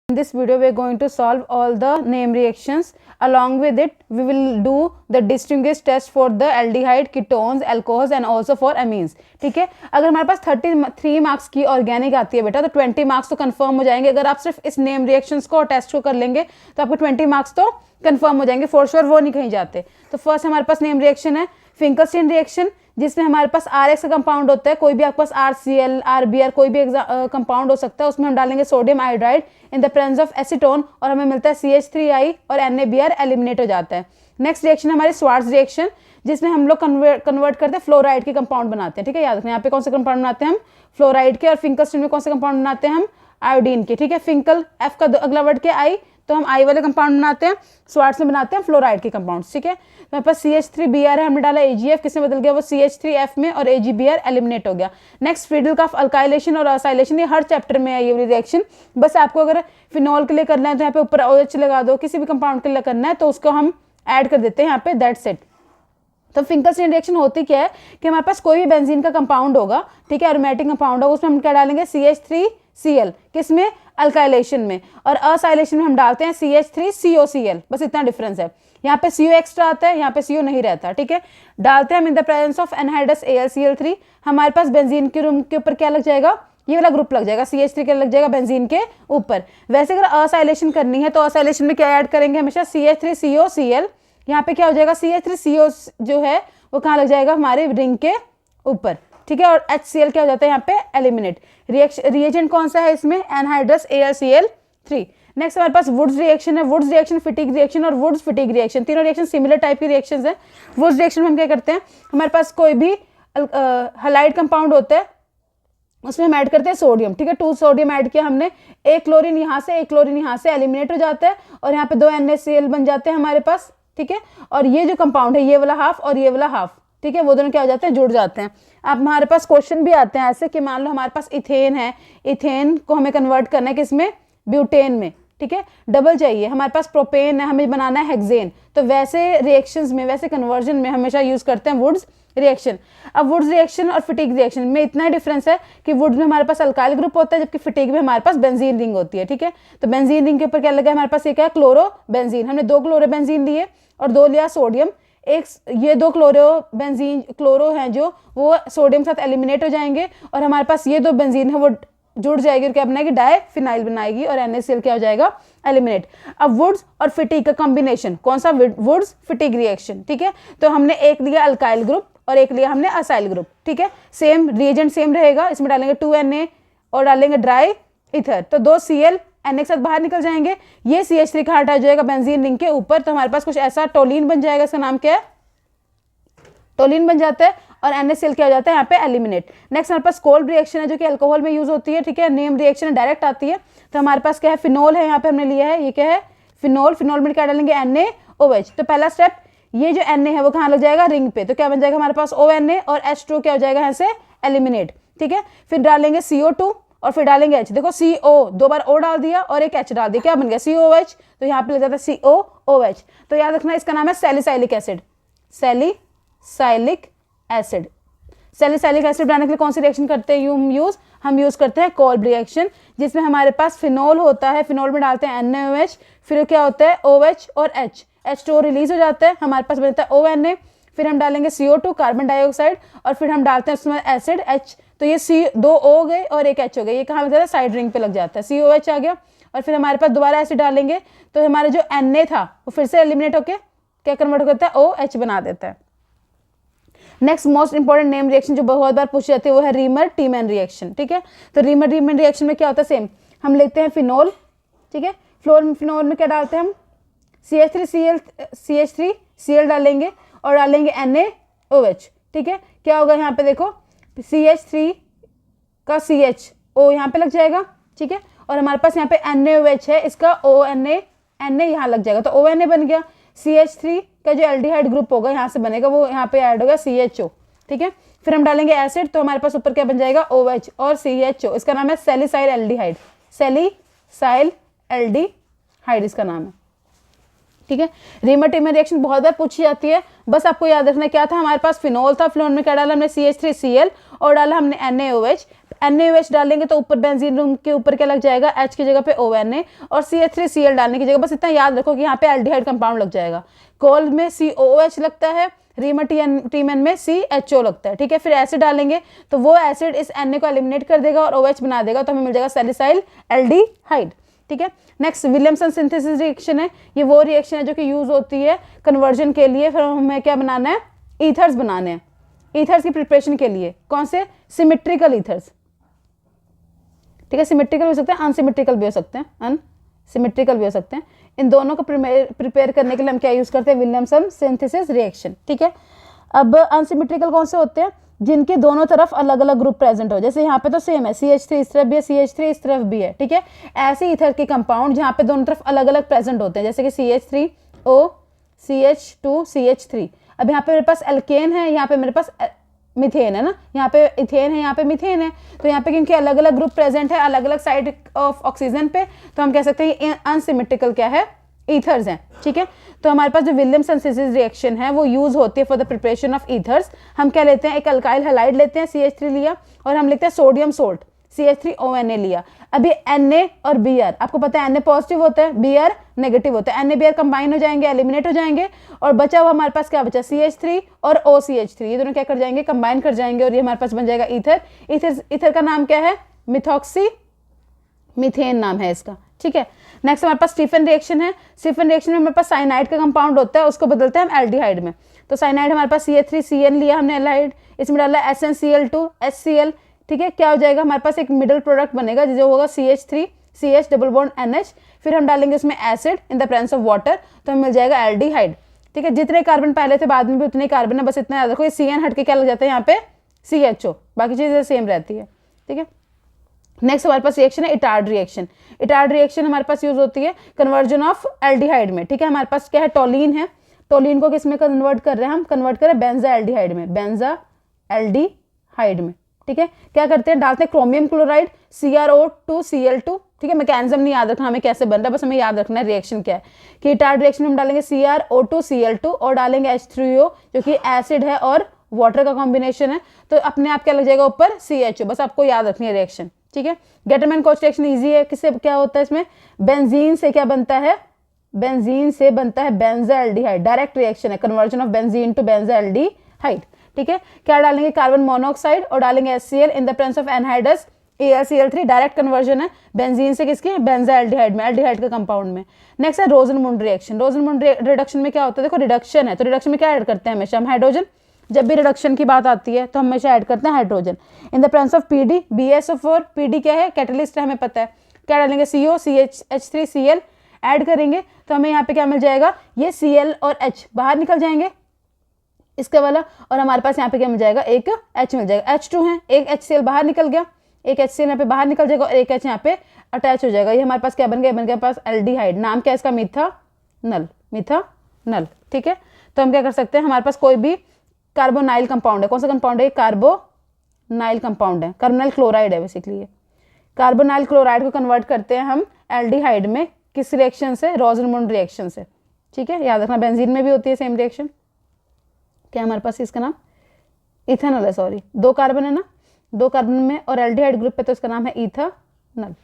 In this video we are going to solve all the name reactions. Along with it we will do the distinguish test for the aldehyde, ketones, alcohols and also for amines. ठीक है, अगर हमारे पास 33 marks की organic आती है बेटा तो 20 marks तो कंफर्म हो जाएंगे. अगर आप सिर्फ इस नेम रिएक्शंस को और टेस्ट को कर लेंगे तो आपको 20 मार्क्स तो कंफर्म हो जाएंगे फॉर श्योर, वो नहीं कहीं जाते. तो फर्स्ट हमारे पास नेम रिएक्शन है फिंकलस्टीन रिएक्शन, जिसमें हमारे पास RX का कंपाउंड होता है. कोई भी आपके पास RCl, RBr कोई भी कंपाउंड हो सकता है. उसमें हम डालेंगे sodium iodide in the presence of acetone और हमें मिलता है CH3I और NaBr एलिमिनेट हो जाता है. नेक्स्ट रिएक्शन है हमारी स्वार्ट्ज रिएक्शन, जिसमें हम लोग कन्वर्ट करते हैं फ्लोराइड के कंपाउंड बनाते हैं. ठीक है, याद रखना यहाँ पे कौन से कंपाउंड बनाते हैं हम, फ्लोराइड के. और फिंकलस्टीन में कौन से कंपाउंड बनाते हैं हम, आयोडीन के. ठीक है, फिंकल F का अगला वर्ड क्या आई, तो हम आई वाले कंपाउंड बनाते हैं. स्वार्ट्ज में बनाते हैं फ्लोराइड के कंपाउंड. ठीक है, तो हमारे पास CH3Br है, हमने डाला AgF, किसमें बदल गया वो CH3F में और AgBr एलिमिनेट हो गया. नेक्स्ट फ्रीडल का अल्काइलेशन और असाइलेशन, ये हर चैप्टर में है ये वाली रिएक्शन. बस आपको अगर फिनॉल के लिए करना है तो यहाँ पे ऊपर OH लगा दो, किसी भी कंपाउंड के लिए करना है तो उसको हम ऐड कर देते हैं यहाँ पे, दैट्स इट. तो फिंकलस्टीन रिएक्शन होती क्या है कि हमारे पास कोई भी बेंजीन का कंपाउंड होगा, ठीक है, एरोमेटिक कंपाउंड होगा, उसमें हम क्या डालेंगे CH3Cl, किसमें, अल्काइलेशन में. और असाइलेशन में हम डालते हैं CH3COCl. बस इतना डिफरेंस है. यहाँ पे CO एक्स्ट्रा आता है, यहाँ पे CO नहीं रहता. ठीक है, डालते हैं हम इन the presence of anhydrous AlCl3. हमारे पास बेंजीन के रूम के ऊपर क्या लग जाएगा, ये वाला ग्रुप लग जाएगा, CH3 के लग जाएगा बेंजीन के ऊपर. वैसे अगर असाइलेशन करनी है तो असाइलेशन में क्या ऐड करेंगे हमेशा CH3COCl. यहाँ पे क्या हो जाएगा CH3CO जो है वो कहाँ लग जाएगा, हमारे रिंग के ऊपर. ठीक है, और HCl क्या हो जाता है यहाँ पे, एलिमिनेट. रिएजेंट कौन सा है इसमें, एनहाइड्रस AlCl3. नेक्स्ट हमारे पास वुड्स रिएक्शन है, वुड्स रिएक्शन, फिटिक रिएक्शन और वुड्स फिटिक रिएक्शन. तीनों रिएक्शन सिमिलर टाइप की रिएक्शंस हैं. वुड्स रिएक्शन में हम क्या करते हैं, हमारे पास कोई भी हैलाइड कंपाउंड होता है, उसमें हम ऐड करते हैं सोडियम. ठीक है, 2 सोडियम ऐड किया हमने, एक क्लोरीन यहाँ से एक क्लोरीन यहाँ से एलिमिनेट हो जाता है और यहाँ पे 2 NaCl बन जाते हैं हमारे पास. ठीक है, और ये जो कंपाउंड है ये वाला हाफ और ये वाला हाफ, ठीक है, वो दोनों क्या हो जाते हैं, जुड़ जाते हैं. अब हमारे पास क्वेश्चन भी आते हैं ऐसे कि मान लो हमारे पास इथेन है, इथेन को हमें कन्वर्ट करना है किसमें, ब्यूटेन में. ठीक है, डबल चाहिए. हमारे पास प्रोपेन है, हमें बनाना है हेक्सेन. तो वैसे रिएक्शंस में, वैसे कन्वर्जन में हमेशा यूज करते हैं वुड्स रिएक्शन. अब वुड्स रिएक्शन और फिटिक रिएक्शन में इतना ही डिफरेंस है कि वुड्स में हमारे पास अल्काइल ग्रुप होता है, जबकि फिटिक में हमारे पास बेंजीन रिंग होती है. ठीक है, तो बेंजीन रिंग के ऊपर क्या लगा है हमारे पास, ये क्या है, क्लोरो बेंजीन. हमने 2 क्लोरो बेंजीन लिए और 2 लिया सोडियम. एक ये 2 क्लोरो हैं जो वो सोडियम के साथ एलिमिनेट हो जाएंगे और हमारे पास ये 2 बेंजीन है वो जुड़ जाएगी और क्या बनाएगी, डाईफिनाइल बनाएगी और NaCl क्या हो जाएगा, एलिमिनेट. अब वुड्स और फिटिक का कॉम्बिनेशन कौन सा, वुड्स फिटिक रिएक्शन. ठीक है, तो हमने एक लिया अल्काइल ग्रुप और एक लिया हमने असाइल ग्रुप. ठीक है, सेम रिएजेंट सेम रहेगा, इसमें डालेंगे 2 Na और डालेंगे ड्राई इथर, तो 2 Cl Na के साथ बाहर निकल जाएंगे. ये CH3 का हटा जाएगा बेंजीन रिंग के ऊपर, तो हमारे पास कुछ ऐसा टोलिन बन जाएगा, इसका नाम क्या है, टोलिन बन जाता है और NaCl क्या हो जाता है यहाँ पे, एलिमिनेट. नेक्स्ट हमारे पास कोल्ड रिएक्शन है जो कि अल्कोहल में यूज होती है. ठीक है, नेम रिएक्शन डायरेक्ट आती है. तो हमारे पास क्या है, फिनोल है, यहाँ पे हमने लिया है, ये क्या है, फिनोल. फिनोल में क्या डालेंगे, NaOH. तो पहला स्टेप, ये जो Na है वो कहाँ लग जाएगा, रिंग पे, तो क्या बन जाएगा हमारे पास ONa और H2 क्या हो जाएगा यहाँ से, एलिमिनेट. ठीक है, फिर डालेंगे CO2 और फिर डालेंगे H. देखो CO 2 बार O डाल दिया और एक H डाल दिया, क्या बन गया, COH. तो यहाँ पे लग जाता है COOH. तो याद रखना इसका नाम है salicylic acid. Salicylic acid. Salicylic acid बनाने के लिए कौन सी रिएक्शन करते हैं हम यूज करते हैं कोल्ब रिएक्शन, जिसमें हमारे पास फिनोल होता है. फिनोल में डालते हैं NaOH, फिर क्या होता है OH और H2O रिलीज हो जाता है, हमारे पास बनता है ONa. फिर हम डालेंगे CO2 कार्बन डाइऑक्साइड और फिर हम डालते हैं उसमें एसिड H. तो ये 2 O हो गए और एक H हो गए, ये कहाँ लग जाता है, साइड रिंग पे लग जाता है, COH आ गया. और फिर हमारे पास दोबारा एसिड डालेंगे तो हमारे जो Na था वो फिर से एलिमिनेट होकर क्या कन्वर्ट करता है, OH बना देता है. Next most important name reaction जो बहुत बार पूछी जाती है वो है रीमर टीमैन रिएक्शन. ठीक है, तो रीमर टीमैन रिएक्शन में क्या होता है, सेम हम लेते हैं फिनोल. ठीक है, फिनोल में क्या डालते हैं हम, CH3Cl डालेंगे और डालेंगे NaOH. ठीक है, क्या होगा यहाँ पे देखो, CH3 का CHO यहाँ पे लग जाएगा. ठीक है, और हमारे पास यहाँ पे NaOH है, इसका Na यहाँ लग जाएगा, तो ONa बन गया. CH3 का जो एल्डिहाइड ग्रुप होगा यहाँ से बनेगा, वो यहाँ पे ऐड होगा CHO. ठीक है, फिर हम डालेंगे एसिड, तो हमारे पास ऊपर क्या बन जाएगा, OH और CHO. इसका नाम है सैलिसाइल एल्डिहाइड. सैलिसाइल एल्डिहाइड इसका नाम है. ठीक है। रीमर-टीमर रिएक्शन बहुत बार पूछी जाती है, बस आपको याद रखना क्या था, हमारे पास फिनोल था, फिनोल में क्या डाला हमने CH3Cl और डाला हमने NaOH। NaOH डालेंगे तो ऊपर बेंजीन रूम के ऊपर क्या लग जाएगा, H की जगह पे ONA, और CH3Cl डालने की जगह बस इतना याद रखो कि यहाँ पे एल्डिहाइड कंपाउंड लग जाएगा। कोल में COOH लगता है, रीमर-टीमर में CHO लगता है, ठीक है। फिर एसिड डालेंगे तो वो एसिड इस Na को एलिमिनेट कर देगा और OH बना देगा, तो हमें मिल जाएगा सैलिसाइल एल्डिहाइड, ठीक है। नेक्स्ट विलियमसन सिंथेसिस रिएक्शन है, ये वो रिएक्शन है जो कि यूज होती है कन्वर्जन के लिए। फिर हमें क्या बनाना है, ईथर्स बनाने हैं। ईथर्स की प्रिपरेशन के लिए कौन से, सिमेट्रिकल ईथर्स, ठीक है। सिमेट्रिकल हो सकते हैं, अनसिमेट्रिकल भी हो सकते हैं, अनसिमेट्रिकल भी हो सकते हैं। इन दोनों को प्रिपेयर करने के लिए हम क्या यूज करते हैं, विलियमसन सिंथेसिस रिएक्शन, ठीक है। अब अनसिमेट्रिकल कौन से होते हैं, जिनके दोनों तरफ अलग अलग ग्रुप प्रेजेंट हो, जैसे यहाँ पे तो सेम है, CH3 इस तरफ भी है, CH3 इस तरफ भी है, ठीक है। ऐसे ईथर के कंपाउंड जहाँ पे दोनों तरफ अलग अलग प्रेजेंट होते हैं, जैसे कि CH3O CH2 CH3। अब यहाँ पे मेरे पास एल्केन है, यहाँ पे मेरे पास मिथेन है ना, यहाँ पे इथेन है, यहाँ पे मिथेन है, तो यहाँ पे क्योंकि अलग अलग ग्रुप प्रेजेंट है अलग अलग साइड ऑफ ऑक्सीजन पे, तो हम कह सकते हैं ये अनसिमेट्रिकल क्या है, ईथर्स हैं, ठीक है। तो हमारे पास जो विलियमसन सिंथेसिस रिएक्शन है वो यूज होती है for the preparation of ethers. हम क्या लेते हैं, एक अल्काइल हैलाइड लेते हैं, CH3 लिया, और हम लिखते हैं सोडियम सोल्ट, CH3ONA लिया। अभी Na और Br, आपको पता है Na पॉजिटिव होता है, Br नेगेटिव होता है, Na Br कंबाइन हो जाएंगे, एलिमिनेट हो जाएंगे, और बचा हुआ हमारे पास क्या बचा, CH3 और OCH3, ये दोनों क्या कर जाएंगे, कंबाइन कर जाएंगे, और ये हमारे पास बन जाएगा ईथर। ईथर का नाम क्या है, मिथॉक्सी मीथेन नाम है इसका, ठीक है। नेक्स्ट हमारे पास स्टीफन रिएक्शन है। स्टीफन रिएक्शन में हमारे पास साइनाइड का कंपाउंड होता है, उसको बदलते हैं हम एल्डिहाइड में। तो साइनाइड हमारे पास CH3CN लिया हमने एल्डिहाइड, इसमें डाला SnCl2 HCl, ठीक है। क्या हो जाएगा, हमारे पास एक मिडल प्रोडक्ट बनेगा जो होगा CH3 CH double bond NH, फिर हम डालेंगे इसमें acid in the presence of water, तो हमें मिल जाएगा एल्डिहाइड, ठीक है। जितने कार्बन पहले थे बाद में भी उतने कार्बन है, बस इतना याद रखो, ये CN हट के क्या लग जाता है यहाँ पे CHO, बाकी चीजें सेम रहती है, ठीक है। नेक्स्ट हमारे पास रिएक्शन है इटार्ड रिएक्शन। इटार्ड रिएक्शन हमारे पास यूज होती है कन्वर्जन ऑफ एल्डिहाइड में, ठीक है। हमारे पास क्या है, टोलिन है, टोलिन को किस में कन्वर्ट कर रहे हैं हम, कन्वर्ट कर रहे हैं बेंजा एल्डिहाइड में, बेंजा एल्डिहाइड में, ठीक है। क्या करते हैं, डालते हैं क्रोमियम क्लोराइड CrO2Cl2, ठीक है। मैकेनिज्म नहीं याद रखना हमें कैसे बन रहा है, बस हमें याद रखना है रिएक्शन क्या है, कि इटार्ड रिएक्शन में हम डालेंगे CrO2Cl2 और डालेंगे H3O जो कि एसिड है और वाटर का कॉम्बिनेशन है, तो अपने आप क्या लग जाएगा ऊपर CHO, बस आपको याद रखनी है रिएक्शन, ठीक है। गेटरमैन कोच रिएक्शन इजी है, किससे क्या होता है, इसमें बेंजीन से क्या बनता है, बेंजीन से बनता है बेंजा एल्डिहाइड, डायरेक्ट रिएक्शन है, conversion of benzene to benzaldehyde, ठीक है। क्या डालेंगे, कार्बन मोनोऑक्साइड और डालेंगे HCl in the presence of anhydrous AlCl3, direct conversion है बेंजीन से किसके, बेंजा एल्डिहाइड में, एल्डिहाइड के कंपाउंड में। नेक्स्ट है रोजनमुंड रिएक्शन। रोजनमुंड रिडक्शन में क्या होता है, देखो रिडक्शन है, तो रिडक्शन में क्या ऐड करते हैं हमेशा हम, हाइड्रोजन। जब भी रिडक्शन की बात आती है तो हमेशा ऐड करते हैं hydrogen in the presence of PD BSO4। PD क्या है, कैटलिस्ट है, हमें पता है। क्या डालेंगे, CO CH3Cl ऐड करेंगे, तो हमें यहाँ पे क्या मिल जाएगा, ये Cl और H बाहर निकल जाएंगे इसके वाला, और हमारे पास यहाँ पे क्या मिल जाएगा, एक H मिल जाएगा, H2 है, एक HCl बाहर निकल गया, एक HCl यहाँ पे बाहर निकल जाएगा और एक H यहाँ पे अटैच हो जाएगा, ये हमारे पास क्या बन गया, बन गया पास एल्डिहाइड। नाम क्या है इसका, मिथानल, मिथानल, ठीक है। तो हम क्या कर सकते हैं, हमारे पास कोई भी कार्बोनाइल कंपाउंड है, कौन सा कंपाउंड है, कार्बोनाइल कंपाउंड है, कार्बोनाइल क्लोराइड है बेसिकली ये। कार्बोनाइल क्लोराइड को कन्वर्ट करते हैं हम एल्डिहाइड में, किस रिएक्शन से, रोजनमुंड रिएक्शन से, ठीक है। याद रखना बेंजीन में भी होती है सेम रिएक्शन। क्या हमारे पास इसका नाम इथेनॉल है, सॉरी, 2 कार्बन है ना, 2 कार्बन में और एल्डिहाइड ग्रुप पे, तो इसका नाम है इथेनॉल।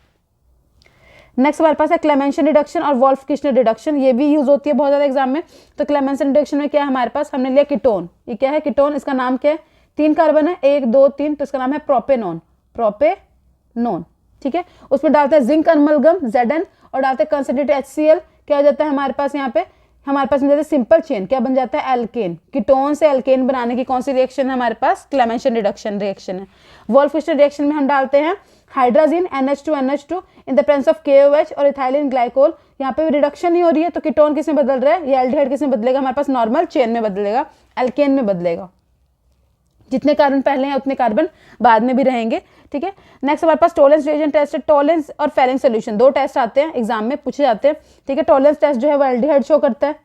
नेक्स्ट हमारे पास है क्लेमेंशन रिडक्शन और वोल्फ किशनर रिडक्शन, ये भी यूज होती है बहुत ज्यादा एग्जाम में। तो क्लेमेंशन रिडक्शन में क्या है हमारे पास, हमने लिया कीटोन, ये क्या है कीटोन, इसका नाम क्या है, 3 कार्बन है, 1 2 3, तो इसका नाम है प्रोपेनोन, प्रोपेनोन, ठीक है। उसमें डालते हैं जिंक अमलगम Zn और डालते हैं कंसंट्रेटेड HCl, क्या हो जाता है हमारे पास, यहाँ पे हमारे पास मिल जाता है सिंपल चेन, क्या बन जाता है, एल्केन। कीटोन से एल्केन बनाने की कौन सी रिएक्शन है हमारे पास, क्लेमेंशन रिडक्शन रिएक्शन है। वोल्फ किशनर रिएक्शन में हम डालते हैं hydrazine NH2 in the presence of KOH और इथाइलिन ग्लाइकोल, यहाँ पे रिडक्शन नहीं हो रही है, तो कीटोन किस में बदल रहा है, ये एल्डिहाइड किस में बदलेगा, हमारे पास नॉर्मल चेन में बदलेगा, एल्केन में बदलेगा। जितने कार्बन पहले हैं उतने कार्बन बाद में भी रहेंगे, ठीक है। नेक्स्ट हमारे पास टोलेंस रिएजेंट टेस्ट है, टोलेंस और फेलिंग सोल्यूशन, 2 टेस्ट आते हैं एग्जाम में पूछे जाते हैं, ठीक है। टोलेंस टेस्ट जो है वो एल्डिहाइड शो करता है,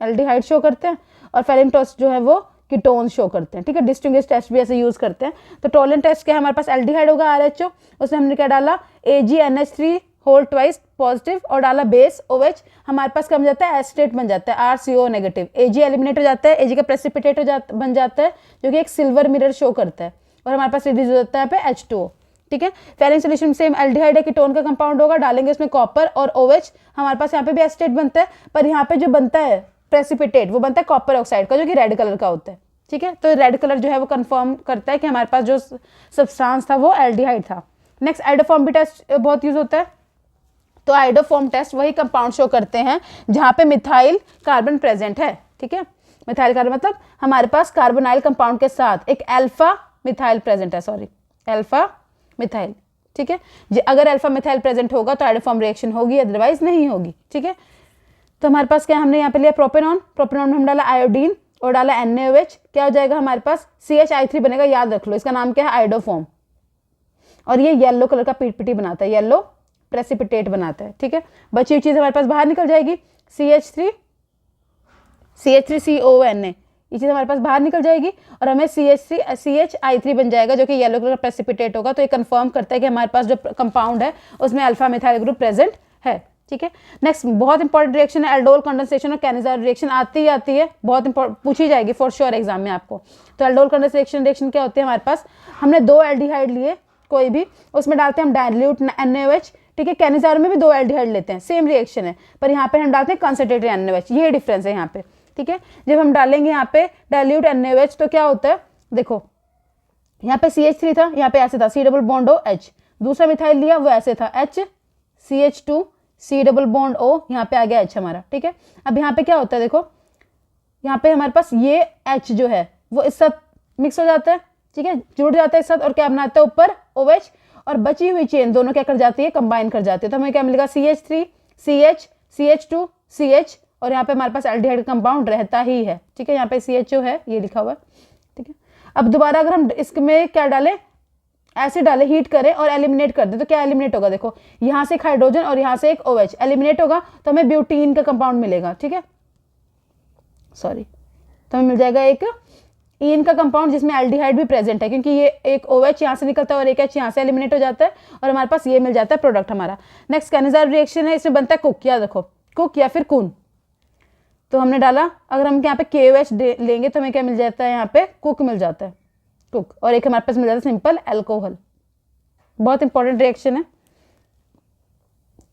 एल्डिहाइड शो करते हैं, और फेलिंग टेस्ट जो है वो कीटोन शो करते हैं, ठीक है। डिस्टिंग्विश टेस्ट भी ऐसे यूज करते हैं। तो टोलेंस टेस्ट क्या है, हमारे पास एल्डिहाइड होगा RHO, उसमें हमने क्या डाला AgNH3 होल ट्वाइस पॉजिटिव और डाला बेस OH, हमारे पास क्या बन जाता है, एसिटेट बन जाता है RCO नेगेटिव। Ag एलिमिनेट हो जाता है, Ag का प्रेसिपिटेट बन जाता है जो कि एक सिल्वर मिरर शो करता है, और हमारे पास रिड्यूस हो जाता है यहाँ पे H2O। ठीक है, फेरिक सोल्यूशन सेम एल्डिहाइड है, कीटोन का कंपाउंड होगा, डालेंगे उसमें कॉपर और OH, हमारे पास यहाँ पे भी एसिटेट बनता है, पर यहाँ पे जो बनता है प्रेसिपिटेट वो बनता है कॉपर ऑक्साइड का जो कि रेड कलर का होता है। ठीक है, तो रेड कलर जो है वो कंफर्म करता है कि हमारे पास जो सब्सटेंस था वो एल्डिहाइड था। नेक्स्ट आइडोफॉर्म भी टेस्ट बहुत यूज होता है। तो आइडोफॉर्म टेस्ट वही कंपाउंड शो करते हैं जहाँ पे मिथाइल कार्बन प्रेजेंट है। ठीक है, मिथाइल कार्बन मतलब हमारे पास कार्बोनाइल कंपाउंड के साथ एक अल्फा मिथाइल प्रेजेंट है, सॉरी अल्फा मिथाइल। ठीक है, अगर अल्फा मिथाइल प्रेजेंट होगा तो आइडोफॉर्म रिएक्शन होगी, अदरवाइज नहीं होगी। ठीक है, तो हमारे पास क्या, हमने यहाँ पे लिया प्रोपेनॉन, प्रोपेनॉन में हम डाला आयोडीन और डाला NaOH, क्या हो जाएगा हमारे पास CHI3 बनेगा, याद रख लो इसका नाम क्या है, आइडोफॉर्म, और ये येलो कलर का पीट बनाता है, येलो प्रेसिपिटेट बनाता है। ठीक है, बची हुई चीज हमारे पास बाहर निकल जाएगी, CH3CONA, ये चीज हमारे पास बाहर निकल जाएगी और हमें CHI3 बन जाएगा जो कि येलो कलर का प्रेसिपिटेट होगा। तो ये कंफर्म करता है कि हमारे पास जो कंपाउंड है उसमें अल्फा मिथाइल ग्रुप प्रेजेंट है। ठीक है, नेक्स्ट बहुत इंपॉर्टेंट रिएक्शन है एल्डोल कंडेंसेशन और कैनिजार रिएक्शन, आती ही आती है, बहुत इंपॉर्टेंट पूछी जाएगी फॉर श्योर एग्जाम में आपको। तो एल्डोल कंडेंसेशन रिएक्शन क्या होती है, हमारे पास हमने 2 एल्डिहाइड लिए कोई भी, उसमें डालते हैं हम डाइल्यूट NaOH। ठीक है, कैनिजार में भी 2 एल्डिहाइड लेते हैं, सेम रिएक्शन है, पर यहाँ पे हम डालते हैं कंसंट्रेटेड NaOH, ये डिफरेंस है यहाँ पे। ठीक है, जब हम डालेंगे यहाँ पे डाइल्यूट NaOH तो क्या होता है, देखो यहाँ पे CH3 था, यहाँ पे ऐसे था C double bond O H, दूसरा मिथाइल लिया वो ऐसे था H CH2 C double bond O, यहाँ पे आ गया H हमारा। ठीक है, अब यहाँ पे क्या होता है, देखो यहाँ पे हमारे पास ये H जो है वो इस साथ मिक्स हो जाता है। ठीक है, जुड़ जाता है इस साथ और क्या बनाता है ऊपर OH, और बची हुई चेन दोनों क्या कर जाती है, कंबाइन कर जाती है। तो हमें क्या मिलेगा, CH3 CH CH2 CH, और यहाँ पे हमारे पास एल्डिहाइड का कंपाउंड रहता ही है। ठीक है, यहाँ पे CHO है, ये लिखा हुआ है। ठीक है, अब दोबारा अगर हम इसमें क्या डालें, एसिड डाले, हीट करें और एलिमिनेट कर दे तो क्या एलिमिनेट होगा, देखो यहाँ से एक हाइड्रोजन और यहाँ से एक OH एलिमिनेट होगा तो हमें ब्यूटीन का कंपाउंड मिलेगा। ठीक है, सॉरी, तो हमें मिल जाएगा एक ईन का कंपाउंड जिसमें एल्डिहाइड भी प्रेजेंट है, क्योंकि ये एक OH यहाँ से निकलता है और एक H यहाँ से एलिमिनेट हो जाता है और हमारे पास ये मिल जाता है प्रोडक्ट हमारा। नेक्स्ट कैनिजार रिएक्शन है, इसमें बनता है कुक, या देखो कुक या फिर कून। तो हमने डाला, अगर हम यहाँ पे KOH लेंगे तो हमें क्या मिल जाता है, यहाँ पे कुक मिल जाता है, कुक, और एक हमारे पास मिल जाता है सिंपल अल्कोहल। बहुत इंपॉर्टेंट रिएक्शन है।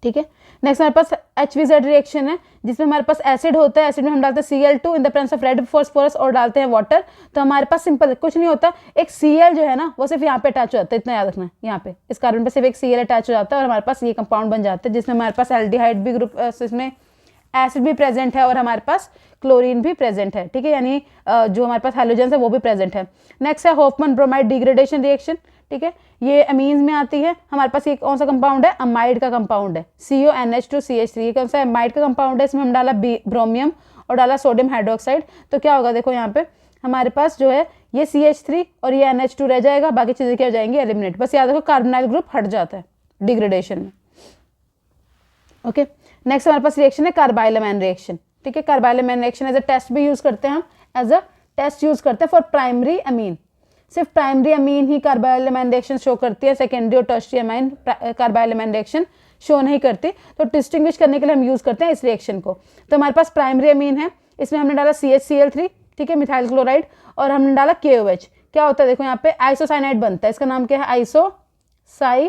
ठीक है, नेक्स्ट हमारे पास HVZ रिएक्शन है जिसमें हमारे पास एसिड होता है, एसिड में हम डालते हैं Cl2 in the presence of red phosphorus और डालते हैं वाटर। तो हमारे पास सिंपल कुछ नहीं होता, एक Cl जो है ना वो सिर्फ यहाँ पे अटैच हो जाता है, इतना याद रखना है, यहाँ पे इस कार्बन पे सिर्फ एक Cl अटैच हो जाता है और हमारे पास ये कंपाउंड बन जाता है जिसमें हमारे पास एल्डिहाइड भी ग्रुप, इसमें एसिड भी प्रेजेंट है और हमारे पास क्लोरीन भी प्रेजेंट है। ठीक है, यानी जो हमारे पास हैलोजन है वो भी प्रेजेंट है। नेक्स्ट है होफमन ब्रोमाइड डिग्रेडेशन रिएक्शन। ठीक है, ये अमीन्स में आती है, हमारे पास ये कौन सा कंपाउंड है, अमाइड का कंपाउंड है, CONH2CH3, ये कौन सा अमाइड का कंपाउंड है, इसमें हम डाला ब्रोमियम और डाला सोडियम हाइड्रोक्साइड। तो क्या होगा, देखो यहाँ पे हमारे पास जो है ये CH3 और ये NH2 रह जाएगा, बाकी चीजें क्या हो जाएंगी, एलिमिनेट। बस याद रखो कार्बोनाइल ग्रुप हट जाता है डिग्रेडेशन में। ओके, नेक्स्ट हमारे पास रिएक्शन है कार्बाइलमैन रिएक्शन। ठीक है, कार्बाइलमैन रिएक्शन एज अ टेस्ट भी यूज करते हैं हम, एज अ टेस्ट यूज करते हैं फॉर प्राइमरी अमीन। सिर्फ प्राइमरी अमीन ही कार्बाइलमैन रिएक्शन शो करती है, सेकेंडरी और टर्शियरी अमीन कार्बाइलमैन रिएक्शन शो नहीं करती। तो डिस्टिंग्विश करने के लिए हम यूज करते हैं इस रिएक्शन को। तो हमारे पास प्राइमरी अमीन है, इसमें हमने डाला CHCl3, ठीक है, मिथाइल क्लोराइड, और हमने डाला KOH। क्या होता है, देखो यहाँ पे आइसोसाइनाइड बनता है, इसका नाम क्या है, आइसोसाइनाइड।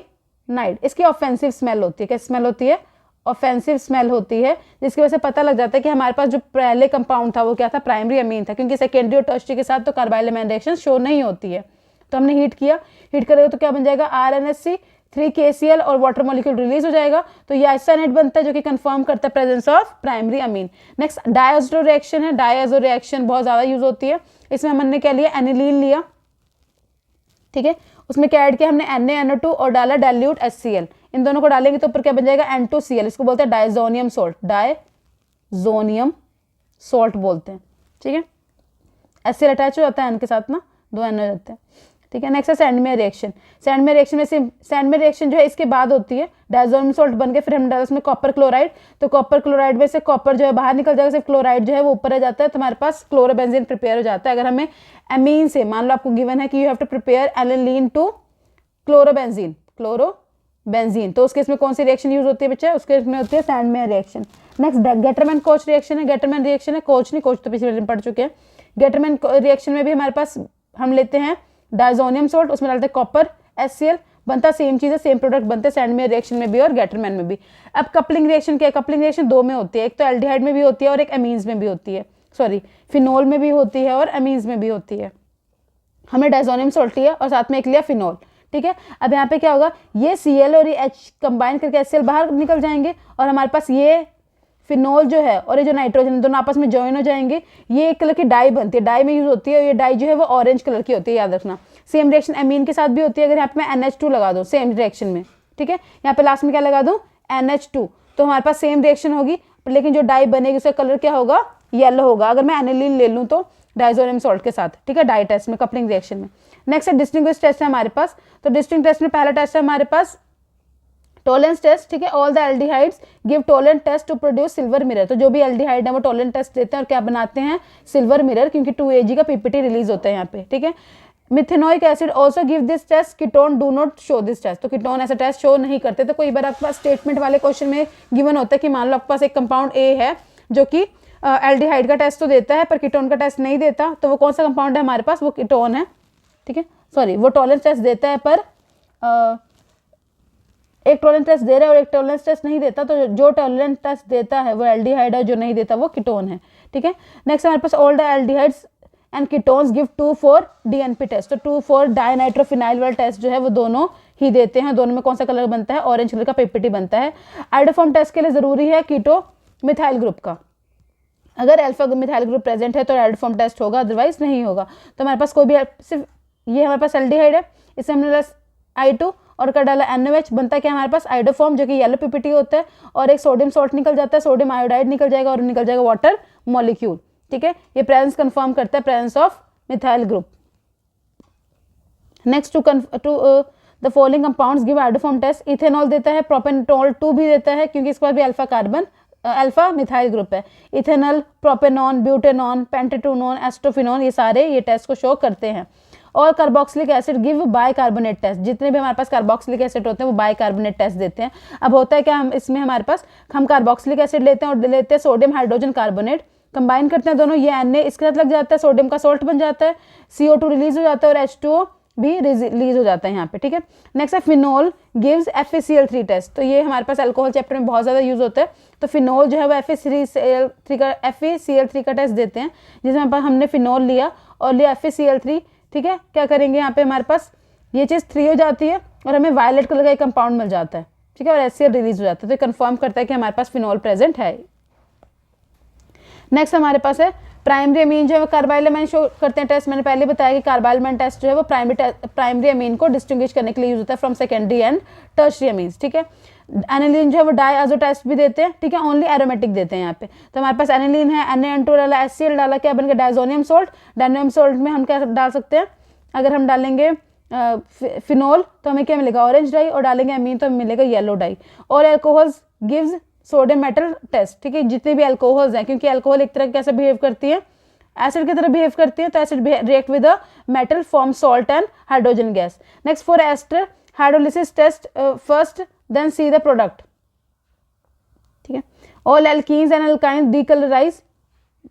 इसकी ऑफेंसिव स्मेल होती है, क्या स्मेल होती है, ऑफेंसिव स्मेल होती है, जिसकी वजह से पता लग जाता है कि हमारे पास जो पहले कंपाउंड था वो क्या था, प्राइमरी अमीन था, क्योंकि सेकेंडरी और टर्शियरी के साथ तो कार्बाइलमैन रिएक्शन शो नहीं होती है। तो हमने हीट किया, हीट करेगा तो क्या बन जाएगा, RNSC 3KCl और वाटर मॉलिक्यूल रिलीज हो जाएगा। तो ये आइसोसाइनाइड बनता है जो कि कंफर्म करता है presence of primary amine. Next diazo reaction है, डायज़ो रिएक्शन बहुत ज्यादा यूज होती है। इसमें हमने क्या लिया, एनिलीन लिया, ठीक है, उसमें क्या ऐड किया हमने NaNO2 और डाला डाइल्यूट HCl। इन दोनों को डालेंगे तो ऊपर क्या बन जाएगा, N2Cl, इसको बोलते हैं डाइजोनियम सोल्ट, डाइजोनियम सोल्ट बोलते हैं। ठीक है, HCl अटैच हो जाता है N के साथ ना, 2 N हो जाते हैं। ठीक है, नेक्स्ट है सैंडमेयर रिएक्शन। सैंडमेयर रिएक्शन में सैंडमेयर रिएक्शन जो है इसके बाद होती है, डाइजोनियम सोल्ट बन के फिर हम डालते हैं उसमें कॉपर क्लोराइड। तो कॉपर क्लोराइड में से कॉपर जो है बाहर निकल जाएगा, सिर्फ क्लोराइड जो है वो ऊपर रह जाता है। तो हमारे पास क्लोरोबेंजीन प्रिपेयर हो जाता है। अगर हमें एमीन से, मान लो आपको गिवन है कि you have to prepare aniline to chlorobenzene, chlorobenzene, benzene. तो उसके इसमें कौन सी रिएक्शन यूज होती है बच्चा? उसके इसमें होती है Sandmeyer reaction. Next Gattermann coach reaction है। गेटरमैन रिएक्शन है, कोच नहीं, कोच तो पिछले दिन पढ़ चुके हैं। गेटरमैन रिएक्शन में भी हमारे पास हम लेते हैं डायजोनियम सोल्ट, उसमें डालते हैं कॉपर HCl, बनता सेम चीज़ है, सेम प्रोडक्ट बनते हैं सैंडमेयर रिएक्शन में भी और गेटरमैन में भी। अब कपलिंग रिएक्शन क्या है? कपलिंग रिएक्शन दो में होती है, एक तो एल्डिहाइड में भी होती है और एक एमीन्स में भी होती है, सॉरी फिनोल में भी होती है और एमीन्स में भी होती है। हमने डायजोनियम सोल्ट लिया और साथ में एक लिया फिनोल, ठीक है। अब यहाँ पे क्या होगा, ये Cl और ये H कंबाइन करके HCl बाहर निकल जाएंगे और हमारे पास ये फिनोल जो है और ये जो नाइट्रोजन दोनों आपस में ज्वाइन हो जाएंगे। ये एक कलर की डाई बनती है, डाई में यूज होती है, और ये डाई जो है वो ऑरेंज कलर की होती है, याद रखना। सेम रिएक्शन एमीन के साथ भी होती है। अगर यहाँ पे मैं NH2 लगा दूँ सेम रिएक्शन में, ठीक है, यहाँ पे लास्ट में क्या लगा दूँ NH2, तो हमारे पास सेम रिएक्शन होगी, लेकिन जो डाई बनेगी उसका कलर क्या होगा? येलो होगा। अगर मैं एनिलीन ले लूँ तो डायजोनियम सॉल्ट के साथ, ठीक है, डाई टेस्ट में, कपलिंग रिएक्शन में। नेक्स्ट है डिस्टिंग्विश टेस्ट है हमारे पास। तो डिस्टिंग टेस्ट में पहला टेस्ट है हमारे पास टॉलरेंस टेस्ट, ठीक है। All the aldehydes give tolerance test to produce silver mirror. तो जो भी एल्डिहाइड है वो टॉलरेंस टेस्ट देते हैं और क्या बनाते हैं? सिल्वर मिरर, क्योंकि 2Ag का PPT रिलीज होता है यहाँ पे, ठीक है। Methanoic acid also give this test, ketone do not show this test. तो कीटोन ऐसा टेस्ट शो नहीं करते। तो कोई बार आपके पास स्टेटमेंट वाले क्वेश्चन में गिवन होता है कि मान लो आपके पास एक कंपाउंड A है जो कि एल्डिहाइड का टेस्ट तो देता है पर कीटोन का टेस्ट नहीं देता, तो वो कौन सा कंपाउंड है हमारे पास? वो कीटोन है, ठीक है, सॉरी वो टॉलरेंस टेस्ट देता है पर एक टॉलरेंस टेस्ट दे रहा है और एक टॉलरेंस टेस्ट नहीं देता। तो जो टॉलरेंस टेस्ट देता है वो एल्डिहाइड है, जो नहीं देता वो कीटोन है, ठीक है। नेक्स्ट हमारे पास all the aldehydes and ketones give 2,4 DNP test. तो 2,4 डाइनाइट्रोफिनाइल वाला टेस्ट जो है वो दोनों ही देते हैं। दोनों में कौन सा कलर बनता है? ऑरेंज कलर का PPT बनता है। आइडोफॉर्म टेस्ट के लिए जरूरी है कीटो मिथाइल ग्रुप का। अगर अल्फा मिथाइल ग्रुप प्रेजेंट है तो आइडोफॉर्म टेस्ट होगा, अदरवाइज नहीं होगा। तो हमारे पास कोई भी सिर्फ ये हमारे पास एल्डिहाइड है, इसे हमने डाला I2 और का डाला NOH, बनता है क्या हमारे पास? आइडोफॉर्म, जो कि येलो PPT होता है, और एक सोडियम सॉल्ट निकल जाता है, सोडियम आयोडाइड निकल जाएगा और निकल जाएगा वाटर मॉलिक्यूल, ठीक है। ये प्रेजेंस कंफर्म करता है presence of methyl group. Next to the following compounds give iodoform test. Ethanol देता है, प्रोपेनॉल 2 भी देता है क्योंकि इसके पास भी alpha carbon alpha methyl group है। Ethanol, propanone, butanone, pentanone, acetophenone, ये सारे ये टेस्ट को शो करते हैं। और carboxylic acid give bicarbonate test. जितने भी हमारे पास कार्बोक्सिलिक एसिड होते हैं वो बाइकार्बोनेट टेस्ट देते हैं। अब होता है क्या, हम इसमें हमारे पास हम कार्बोक्सिलिक एसिड लेते हैं और लेते हैं सोडियम हाइड्रोजन कार्बोनेट, कंबाइन करते हैं दोनों, ये Na इसके साथ लग जाता है, सोडियम का सॉल्ट बन जाता है, CO2 रिलीज हो जाता है और H2O भी रिलीज हो जाता है यहाँ पे, ठीक है। नेक्स्ट है फिनोल गिव्स FeCl3 टेस्ट। तो ये हमारे पास अल्कोहल चैप्टर में बहुत ज़्यादा यूज होता है। तो फिनोल जो है वो FeCl3 का टेस्ट देते हैं, जिसमें हमने फिनोल लिया और लिया FeCl3, ठीक है। क्या करेंगे यहाँ पे हमारे पास ये चीज़ 3 हो जाती है और हमें वायलेट कलर का एक कंपाउंड मिल जाता है, ठीक है, और HCl रिलीज हो जाता है। तो कंफर्म करता है कि हमारे पास फिनोल प्रेजेंट है। नेक्स्ट हमारे पास है प्राइमरी अमीन जो है वो कार्बाइल अमीन शो करते हैं टेस्ट। मैंने पहले बताया कि कार्बाइल अमीन टेस्ट जो है वो प्राइमरी अमीन को डिस्टिंग्विश करने के लिए यूज होता है from secondary and tertiary amines, ठीक है। एनिलीन जो है वो डाईआज़ो टेस्ट भी देते हैं, ठीक है, ओनली एरोमेटिक देते हैं यहाँ पे। तो हमारे पास एनिलीन है, Na2 डाला, HCl डाला, क्या बन गया? Diazonium salt. डायजोनियम सोल्ट में हम क्या डाल सकते हैं? अगर हम डालेंगे फिनोल तो हमें क्या मिलेगा? ऑरेंज डाई, और डालेंगे अमीन तो हमें मिलेगा येलो डाई। और alcohols gives sodium metal test, ठीक है। जितने भी अल्कोहल्स हैं, क्योंकि अल्कोहल एक तरह कैसे बिहेव करती है? एसिड की तरह बिहेव करती है, तो acid react with a metal form salt and hydrogen gas. Next for ester hydrolysis test first then see the product, ठीक है। All alkenes and alkynes decolourise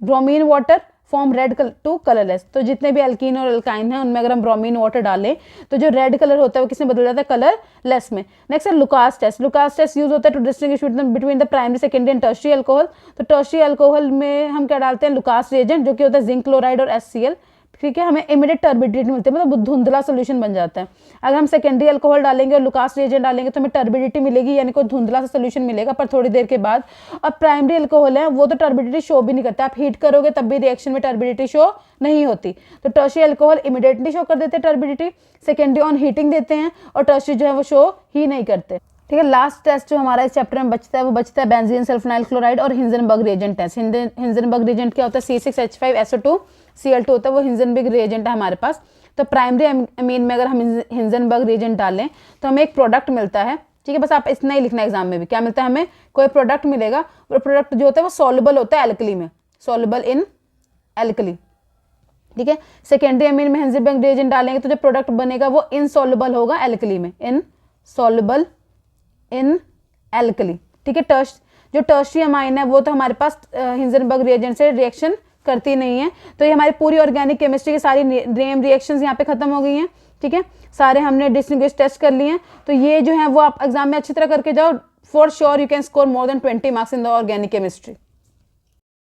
bromine water form red to colourless. तो जितने भी alkyne और alkyne हैं उनमें अगर हम ब्रोमीन वाटर डालें तो जो रेड कलर होता है वो किसमें बदल जाता है? कलरलेस में। नेक्स्ट है Lucas test. Lucas test use होता है to distinguish between the primary, secondary and tertiary alcohol. तो टर्शियरी अल्कोहल में हम क्या डालते हैं? लुकास रिएजेंट, जो कि होता है जिंक क्लोराइड और HCl, ठीक है। हमें इमीडिएट टर्बिडिटी मिलती है, मतलब धुंधला सोल्यूशन बन जाता है। अगर हम सेकेंडरी अल्कोहल डालेंगे और लुकास रिएजेंट डालेंगे तो हमें टर्बिडिटी मिलेगी, यानी कोई धुंधला सा सोल्यूशन मिलेगा पर थोड़ी देर के बाद। और प्राइमरी अल्कोहल है वो तो टर्बिडिटी शो भी नहीं करता, आप हीट करोगे तब भी रिएक्शन में टर्बिडिटी शो नहीं होती। तो टर्शियरी अल्कोहल इमीडिएटली शो कर देते हैं टर्बिडिटी, सेकेंडरी ऑन हीटिंग देते हैं, और टर्शियरी जो है वो शो ही नहीं करते, ठीक है। लास्ट टेस्ट जो हमारा इस चैप्टर में बचता है वो बचता है बेंजीन सल्फोनाइल क्लोराइड और हिंजनबर्ग रिएजेंट टेस्ट। हिंजनबर्ग रिएजेंट क्या होता है? C6H5SO2 Cl2 होता है, वो हिंजनबर्ग रिएजेंट है हमारे पास। तो प्राइमरी अमीन में अगर हम हिंजनबर्ग रिएजेंट डालें तो हमें एक प्रोडक्ट मिलता है, ठीक है। बस आप इतना ही लिखना एग्जाम में भी, क्या मिलता है हमें? कोई प्रोडक्ट मिलेगा। वो प्रोडक्ट जो होता है वो सॉल्युबल होता है एल्कली में, सॉल्युबल इन एल्कली, ठीक है। सेकेंडरी अमीन में हिंजनबर्ग रिएजेंट डालेंगे तो जो प्रोडक्ट बनेगा वो इनसॉल्युबल होगा एल्कली में, इनसॉल्युबल इन एल्कली, ठीक है। जो टर्शरी अमाइन है वो तो हमारे पास हिंजनबर्ग रिएजेंट से रिएक्शन करती नहीं है। तो ये हमारी पूरी ऑर्गेनिक केमिस्ट्री की सारी नेम रिएक्शंस यहाँ पे खत्म हो गई हैं, ठीक है। सारे हमने डिस्टिंग्विश टेस्ट कर लिए हैं। तो ये जो है वो आप एग्जाम में अच्छी तरह करके जाओ, for sure you can score more than 20 marks in the organic chemistry.